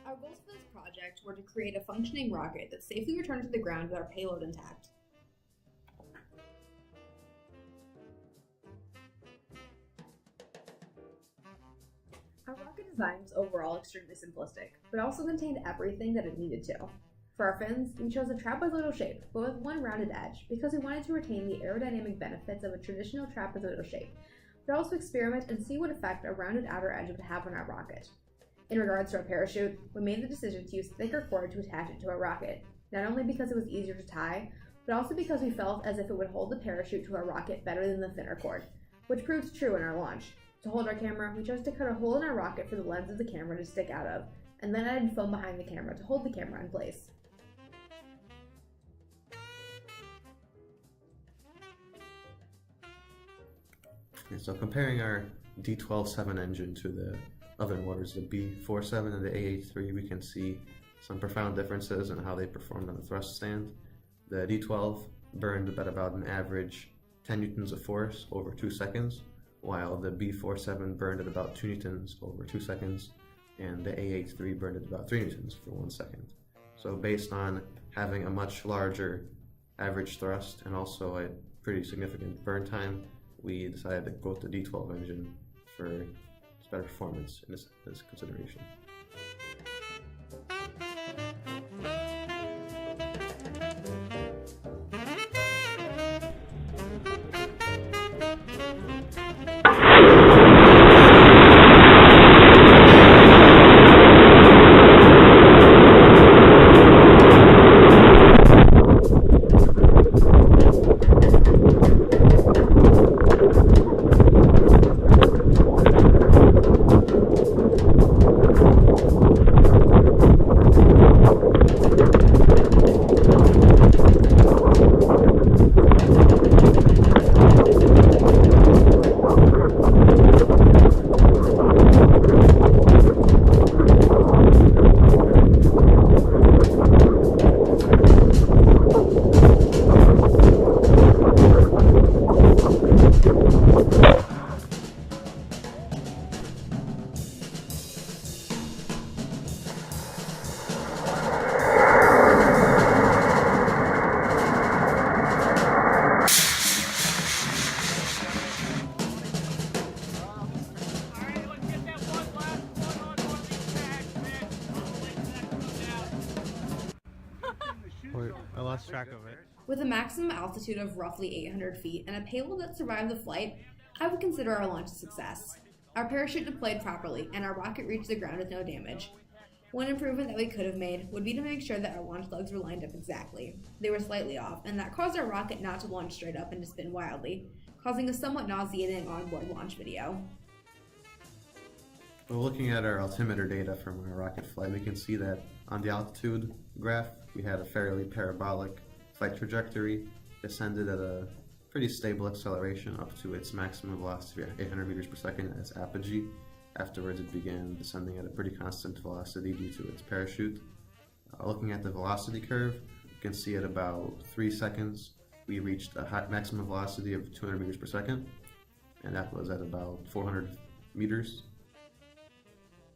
Our goals for this project were to create a functioning rocket that safely returned to the ground with our payload intact. Our rocket design was overall extremely simplistic, but also contained everything that it needed to. For our fins, we chose a trapezoidal shape, but with one rounded edge, because we wanted to retain the aerodynamic benefits of a traditional trapezoidal shape, but also experiment and see what effect a rounded outer edge would have on our rocket. In regards to our parachute, we made the decision to use thicker cord to attach it to our rocket, not only because it was easier to tie, but also because we felt as if it would hold the parachute to our rocket better than the thinner cord, which proved true in our launch. To hold our camera, we chose to cut a hole in our rocket for the lens of the camera to stick out of, and then added foam behind the camera to hold the camera in place. Okay, so comparing our D12-7 engine to the other motors, the B47 and the A83, we can see some profound differences in how they performed on the thrust stand. The D12 burned at about an average 10 newtons of force over 2 seconds, while the B47 burned at about 2 newtons over 2 seconds, and the A83 burned at about 3 newtons for 1 second. So based on having a much larger average thrust and also a pretty significant burn time, we decided to go with the D12 engine for its better performance in this consideration. I lost track of it. With a maximum altitude of roughly 800 feet and a payload that survived the flight, I would consider our launch a success. Our parachute deployed properly, and our rocket reached the ground with no damage. One improvement that we could have made would be to make sure that our launch legs were lined up exactly. They were slightly off, and that caused our rocket not to launch straight up and to spin wildly, causing a somewhat nauseating onboard launch video. Well, looking at our altimeter data from our rocket flight, we can see that on the altitude graph, we had a fairly parabolic flight trajectory, descended at a pretty stable acceleration up to its maximum velocity of 800 meters per second at its apogee. Afterwards, it began descending at a pretty constant velocity due to its parachute. Looking at the velocity curve, you can see at about 3 seconds, we reached a maximum velocity of 200 meters per second, and that was at about 400 meters.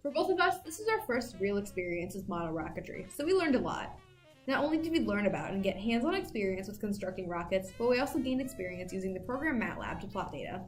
For both of us, this was our first real experience with model rocketry, so we learned a lot. Not only did we learn about and get hands-on experience with constructing rockets, but we also gained experience using the program MATLAB to plot data.